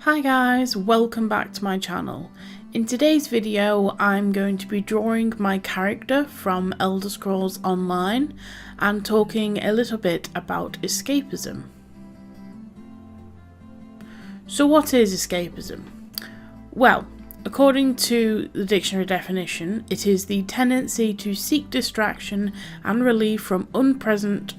Hi guys, welcome back to my channel. In today's video I'm going to be drawing my character from Elder Scrolls Online and talking a little bit about escapism. So what is escapism? Well, according to the dictionary definition, it is the tendency to seek distraction and relief from unpleasant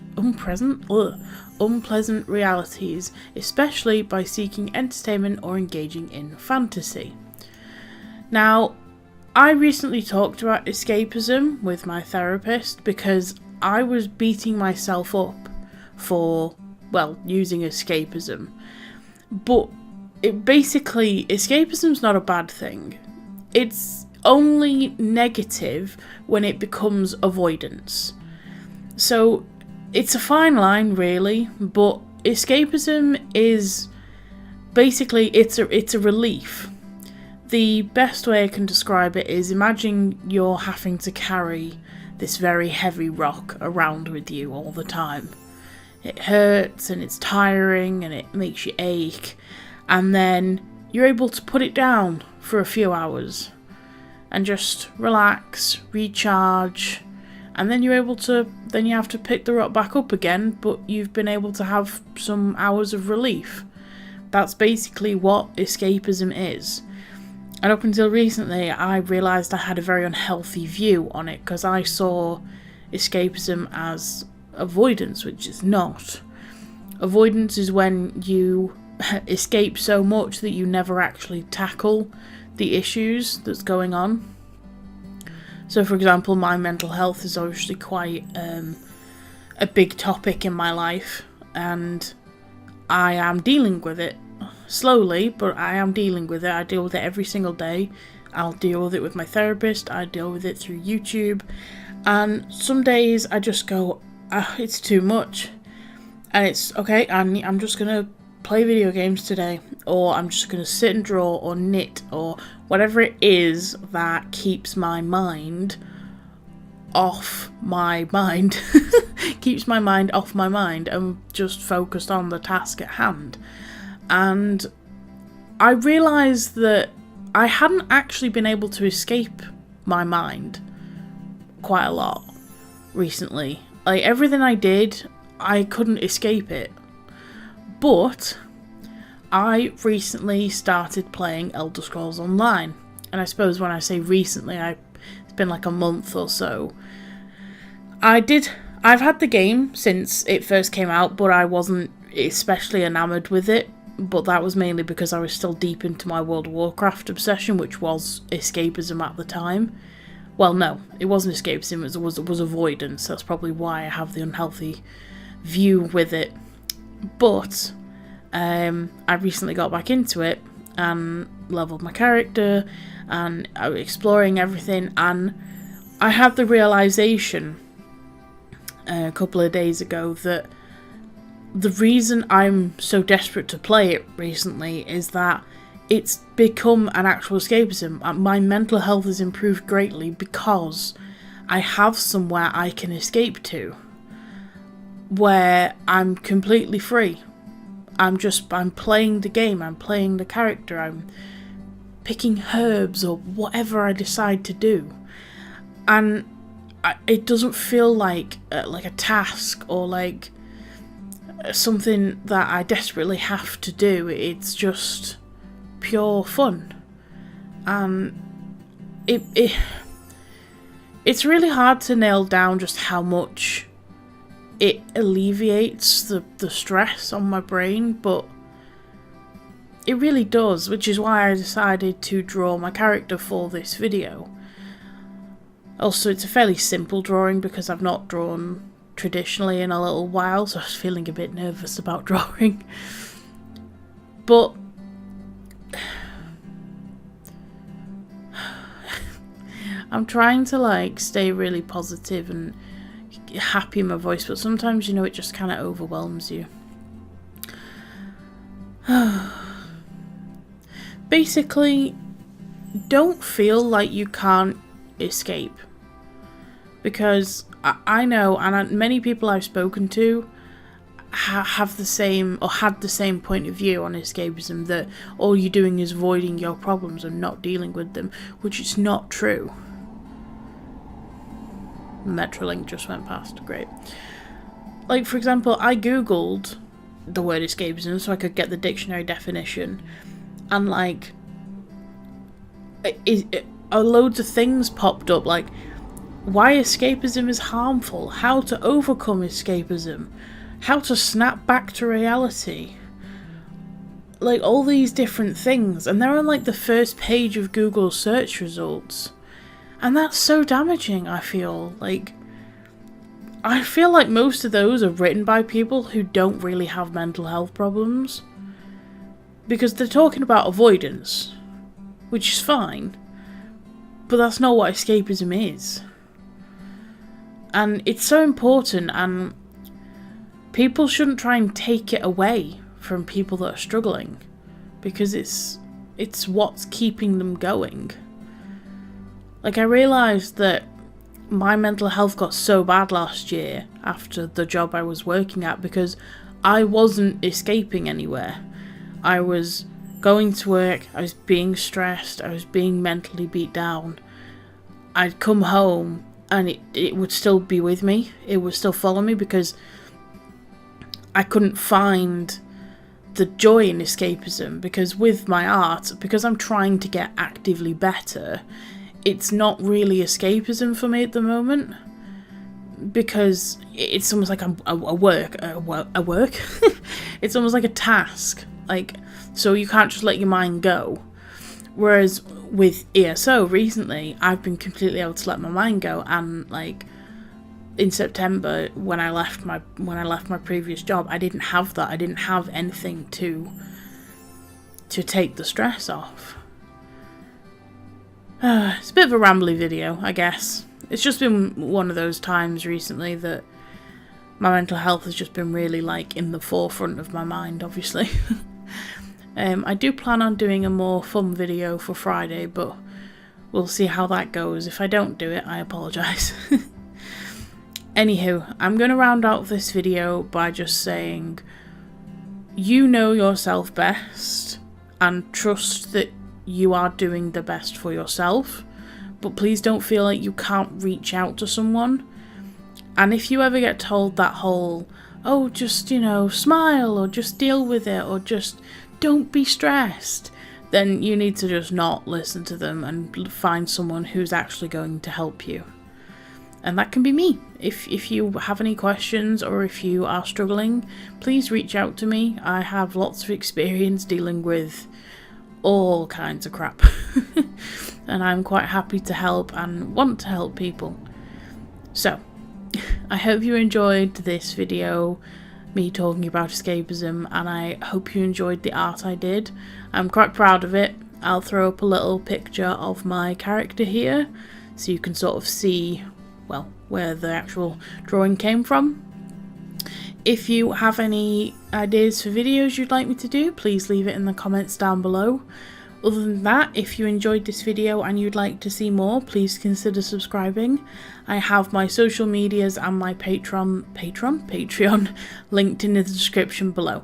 realities, especially by seeking entertainment or engaging in fantasy. Now, I recently talked about escapism with my therapist because I was beating myself up for, using escapism. But escapism's not a bad thing. It's only negative when it becomes avoidance. So it's a fine line, really, but escapism is basically it's a relief. The best way I can describe it is imagine you're having to carry this very heavy rock around with you all the time. It hurts and it's tiring and it makes you ache, and then you're able to put it down for a few hours and just relax, recharge. And then you have to pick the rock back up again, but you've been able to have some hours of relief. That's basically what escapism is. And up until recently, I realised I had a very unhealthy view on it, because I saw escapism as avoidance, which is not. Avoidance is when you escape so much that you never actually tackle the issues that's going on. So, for example, my mental health is obviously quite a big topic in my life, and I am dealing with it slowly, but I am dealing with it. I deal with it every single day. I'll deal with it with my therapist. I deal with it through YouTube, and some days I just go, it's too much, and it's okay. I'm just gonna play video games today, or I'm just going to sit and draw or knit or whatever it is that keeps my mind off my mind keeps my mind off my mind and just focused on the task at hand. And I realised that I hadn't actually been able to escape my mind quite a lot recently. Like, everything I did, I couldn't escape it. But I recently started playing Elder Scrolls Online, and I suppose when I say recently, it's been like a month or so. I've had the game since it first came out, but I wasn't especially enamoured with it, but that was mainly because I was still deep into my World of Warcraft obsession, which was escapism at the time. Well, no, it wasn't escapism, it was avoidance. That's probably why I have the unhealthy view with it. But I recently got back into it and leveled my character, and I was exploring everything, and I had the realisation a couple of days ago that the reason I'm so desperate to play it recently is that it's become an actual escapism. My mental health has improved greatly because I have somewhere I can escape to, where I'm completely free. I'm playing the game, I'm playing the character, I'm picking herbs or whatever I decide to do. And it doesn't feel like a task or like something that I desperately have to do. It's just pure fun. And it's really hard to nail down just how much it alleviates the stress on my brain, but it really does, which is why I decided to draw my character for this video. Also, it's a fairly simple drawing because I've not drawn traditionally in a little while, so I was feeling a bit nervous about drawing. But I'm trying to stay really positive and happy in my voice, but sometimes, it just kind of overwhelms you. Basically, don't feel like you can't escape, because I know, and many people I've spoken to have the same or had the same point of view on escapism, that all you're doing is avoiding your problems and not dealing with them, which is not true. Metrolink just went past, great. Like, for example, I googled the word escapism so I could get the dictionary definition, and like loads of things popped up, like why escapism is harmful, how to overcome escapism, how to snap back to reality, like all these different things, and they're on like the first page of Google search results. And that's so damaging. I feel like most of those are written by people who don't really have mental health problems, because they're talking about avoidance, which is fine, but that's not what escapism is. And it's so important, and people shouldn't try and take it away from people that are struggling, because it's what's keeping them going. Like, I realised that my mental health got so bad last year after the job I was working at because I wasn't escaping anywhere. I was going to work, I was being stressed, I was being mentally beat down. I'd come home and it would still be with me. It would still follow me because I couldn't find the joy in escapism, because with my art, because I'm trying to get actively better, it's not really escapism for me at the moment, because it's almost like a work. It's almost like a task, like, so you can't just let your mind go. Whereas with ESO recently, I've been completely able to let my mind go, and like in September when I left my previous job, I didn't have that. I didn't have anything to take the stress off. It's a bit of a rambly video, I guess. It's just been one of those times recently that my mental health has just been really like in the forefront of my mind, obviously. I do plan on doing a more fun video for Friday, but we'll see how that goes. If I don't do it, I apologise. Anywho, I'm going to round out this video by just saying, you know yourself best, and trust that you are doing the best for yourself, but please don't feel like you can't reach out to someone. And if you ever get told that whole, oh, just, smile, or just deal with it, or just don't be stressed, then you need to just not listen to them and find someone who's actually going to help you. And that can be me. If you have any questions or if you are struggling, please reach out to me. I have lots of experience dealing with all kinds of crap. And I'm quite happy to help and want to help people. So, I hope you enjoyed this video, me talking about escapism, and I hope you enjoyed the art I did. I'm quite proud of it. I'll throw up a little picture of my character here, so you can sort of see, well, where the actual drawing came from. If you have any ideas for videos you'd like me to do, please leave it in the comments down below. Other than that, if you enjoyed this video and you'd like to see more, please consider subscribing. I have my social medias and my Patreon linked in the description below.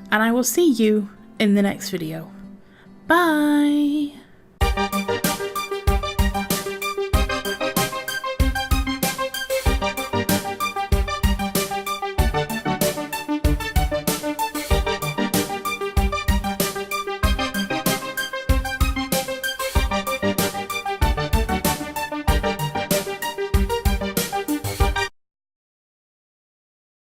And I will see you in the next video. Bye!